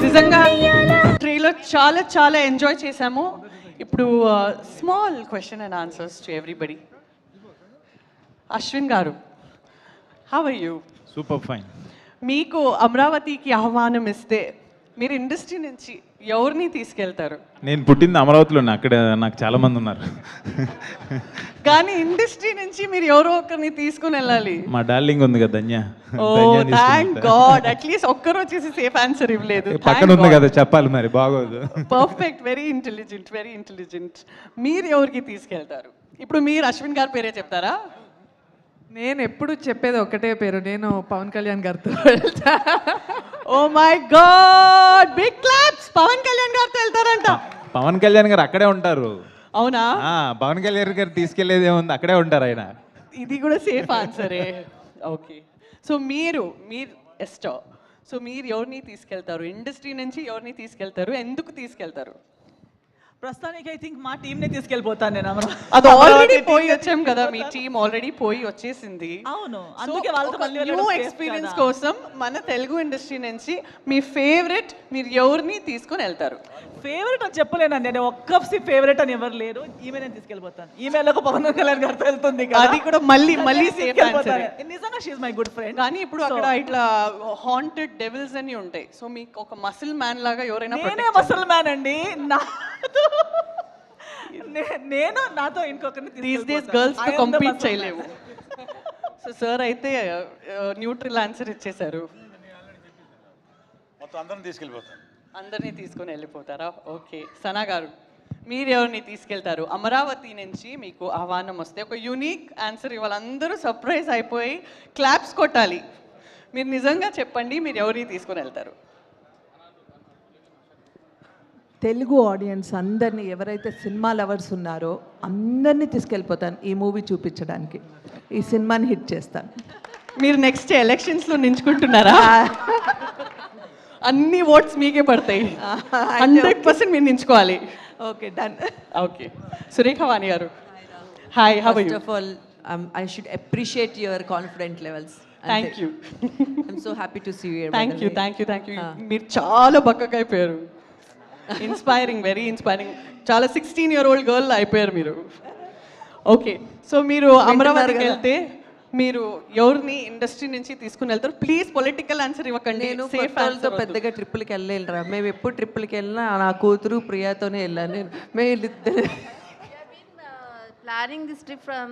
నిజంగా ట్రైలర్ చాలా చాలా ఎంజాయ్ చేశాము. ఇప్పుడు small question and answers to everybody. Ashwin garu, how are you? Super fine. మీకు అమరావతికి ఆహ్వానం ఇస్తే మీరు ఇండస్ట్రీ నుంచి ఎవరిని తీసుకెళ్తారు? నేను పుట్టింది అమరావతిలో, అక్కడ నాకు చాలా మంది ఉన్నారు. కానీ ఇండస్ట్రీ నుంచి మీరు ఎవరో ఒకరిని తీసుకుని వెళ్ళాలి. మా డార్లింగ్ ఉంది కదా ధన్య. ఓ థ్యాంక్ గాడ్, అట్లీస్ట్ ఒక్కరు వచ్చేసి సేఫ్ ఆన్సర్ ఇవ్వలేదు. పక్కన ఉంది కదా, చెప్పాలి మరి, బాగోదు. Perfect, very intelligent, very intelligent. మీరు ఎవరికి తీసుకెళ్తారు? ఇప్పుడు మీరు అశ్విన్ గారి పేరే చెప్తారా? నేను ఎప్పుడు చెప్పేది ఒకటే పేరు, నేను పవన్ కళ్యాణ్ గారితో. Oh my god, big claps! Pawan Kalyan గారితో వెళ్తారంట. పవన్ కళ్యాణ్ గారు అక్కడే ఉంటారు. అవునా? పవన్ కళ్యాణ్ గారు తీసుకెళ్లేది ఏముంది, అక్కడే ఉంటారు ఆయన. ఇది కూడా సేఫ్ ఆన్సరే. ఓకే, సో మీరు ఎస్టో, సో మీరు ఎవరిని తీసుకెళ్తారు? ఇండస్ట్రీ నుంచి ఎవరిని తీసుకెళ్తారు? ఎందుకు తీసుకెళ్తారు? ప్రస్తుతానికి ఐ థింక్ మా టీంనే తీసుకెళ్ళిపోతాను నేను. అది ఆల్రెడీ పోయి వచ్చాం కదా, మీ టీం ఆల్రెడీ పోయి వచ్చేసింది. అవును, అందుకే వాళ్ళతో మళ్ళీ న్యూ వెళ్ళడం safe ఎక్స్పీరియన్స్ కదా. కోసం మన తెలుగు ఇండస్ట్రీ నుంచి మీ ఫేవరెట్ మీరు ఎవరిని తీసుకొని వెళ్తారు? ఫేవరెట్ అని చెప్పలేనండి, నేను ఒక్క ఫేవరెట్ అని ఎవరు లేరు. ఈమె నేను తీసుకెళ్ళిపోతాను. ఈమెలో పవన్ కళ్యాణ్ గారితో వెళ్తుంది కదా. అది కూడా మళ్ళీ సేఫ్ ఆన్సర్. నిజంగా షీఈ్ మై గుడ్ ఫ్రెండ్. కానీ ఇప్పుడు అక్కడ ఇట్లా హాంటెడ్ డెవిల్స్ అని ఉంటాయి. సో మీకు ఒక మసిల్ మ్యాన్ లాగా ఎవరైనా నేనే మసల్ మ్యాన్ అండి. నేను నాతో ఇంకొకరిని దీస్ డేస్ గర్ల్స్ తో కంపీట్ చేయలేవు. సో సార్ అయితే న్యూట్రల్ ఆన్సర్ ఇచ్చేశారు. మొత్తం అందరం తీసుకెళ్ళిపోతాం. అందరినీ తీసుకొని వెళ్ళిపోతారా? ఓకే, సనా గారు, మీరు ఎవరిని తీసుకెళ్తారు? అమరావతి నుంచి మీకు ఆహ్వానం వస్తే ఒక యూనిక్ ఆన్సర్ ఇవ్వాలి, అందరూ సర్ప్రైజ్ అయిపోయి క్లాప్స్ కొట్టాలి. మీరు నిజంగా చెప్పండి, మీరు ఎవరిని తీసుకొని వెళ్తారు? తెలుగు ఆడియన్స్ అందరినీ, ఎవరైతే సినిమా లవర్స్ ఉన్నారో అందరినీ తీసుకెళ్ళిపోతాను ఈ మూవీ చూపించడానికి. ఈ సినిమాని హిట్ చేస్తాను. మీరు నెక్స్ట్ ఎలక్షన్స్లో నించుకుంటున్నారా? అన్ని ఓట్స్ మీకే పడతాయి. 100% మీరు నించుకోవాలి. Okay, done. Okay, Surekha Vani garu, hi, how are you? First of all, I should appreciate your confidence levels. Thank you. I'm so happy to see you here. Thank you, thank you, thank you. మీరు చాలా బక్కగా అయిపోయారు. Inspiring, very inspiring. చాలా 16-year-old girl అయిపోయారు మీరు. Okay, so మీరు అమరావతికి వెళ్తే మీరు ఎవరిని ఇండస్ట్రీ నుంచి తీసుకుని వెళ్తారు? ప్లీజ్ పొలిటికల్ ఆన్సర్ ఇవ్వకండి. నేను సేఫ్ కొత్తలతో పెద్దగా ట్రిప్పులకి వెళ్ళలేనురా. మేము ఎప్పుడు ట్రిప్పులకి వెళ్ళినా నా కూతురు ప్రియాతోనే వెళ్ళాను నేను. మేమిద్దరు planning this trip from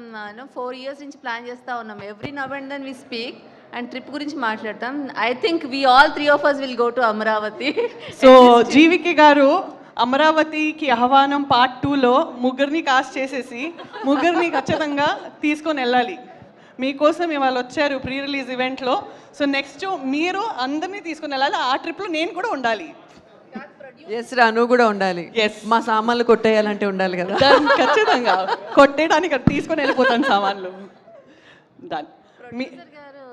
4 years నుంచి ప్లాన్ చేస్తూ ఉన్నాం. Every now and then we speak and trip గురించి మాట్లాడతాం. I think we all 3 of us will go to Amaravati. So G V K garu అమరావతికి ఆహ్వానం పార్ట్ 2లో ముగ్గురిని కాస్ట్ చేసేసి ముగ్గురిని ఖచ్చితంగా తీసుకొని వెళ్ళాలి. మీకోసం ఇవాళ వచ్చారు ప్రీ రిలీజ్ ఈవెంట్లో. సో నెక్స్ట్ మీరు అందరినీ తీసుకొని వెళ్ళాలి. ఆ ట్రిప్లో నేను కూడా ఉండాలి. ఎస్ రా, నువ్వు కూడా ఉండాలి. Yes. మా సామాన్లు కొట్టేయాలంటే ఉండాలి కదా. ఖచ్చితంగా కొట్టేయడానికి తీసుకొని వెళ్ళిపోతాను సామాన్లు. డన్. ప్రొడ్యూసర్ గారు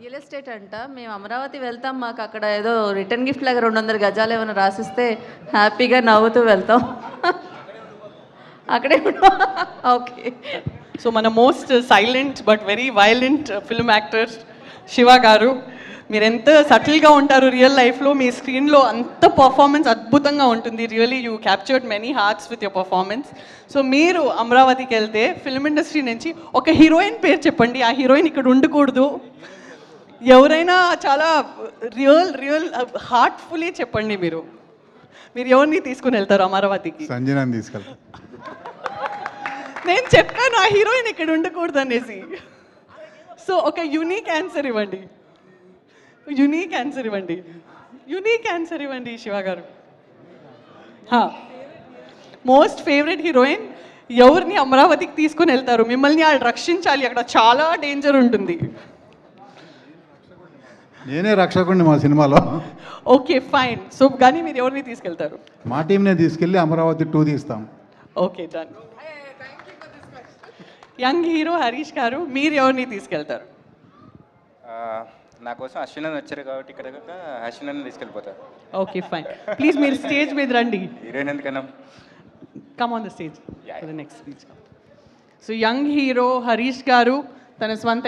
రియల్ ఎస్టేట్ అంట, మేము అమరావతి వెళ్తాం, మాకు అక్కడ ఏదో రిటర్న్ గిఫ్ట్ లాగా 200 గజాలు ఏమైనా రాసిస్తే హ్యాపీగా నవ్వుతూ వెళ్తాం. అక్కడే ఓకే. సో మన most silent but very violent film actor Shiva గారు, మీరు ఎంత సటిల్గా ఉంటారు రియల్ లైఫ్లో, మీ స్క్రీన్లో అంత పర్ఫార్మెన్స్ అద్భుతంగా ఉంటుంది. Really you captured many hearts with your performance. So మీరు అమరావతికి వెళ్తే ఫిల్మ్ ఇండస్ట్రీ నుంచి ఒక హీరోయిన్ పేరు చెప్పండి. ఆ హీరోయిన్ ఇక్కడ ఉండకూడదు, ఎవరైనా చాలా రియల్ హార్ట్ఫుల్లీ చెప్పండి. మీరు ఎవరిని తీసుకుని వెళ్తారు అమరావతికి? సంజనాన్ని తీసుకెళ్తాం. నేను చెప్పాను ఆ హీరోయిన్ ఇక్కడ ఉండకూడదు అనేసి. సో ఒక యూనిక్ ఆన్సర్ ఇవ్వండి, యూనిక్ ఆన్సర్ ఇవ్వండి, యూనిక్ ఆన్సర్ ఇవ్వండి శివ గారు. మోస్ట్ ఫేవరెట్ హీరోయిన్ ఎవరిని అమరావతికి తీసుకుని వెళ్తారు? మిమ్మల్ని వాళ్ళు రక్షించాలి, అక్కడ చాలా డేంజర్ ఉంటుంది. నేనే రక్షకుడిని మా సినిమాలో. Okay fine. సో కానీ మీరు ఎవరిని తీసుకెళ్తారు? మా టీంనే తీసుకెళ్ళి అమరావతి 2 తీస్తాం. Okay done. Young hero Harish గారు, మీరు ఎవరిని తీసుకెళ్తారు? నా కోసం అశ్విన్ అని వచ్చారు కాబట్టి ఇక్కడ అశ్విన్ అని తీసుకెళ్ళిపోతారు. Okay fine. ప్లీజ్ మీరు స్టేజ్ మీద రండి. హీరోయిన్ ఎందుకన్నా come on the stage for the next speech. So young hero Harish గారు తన స్వంత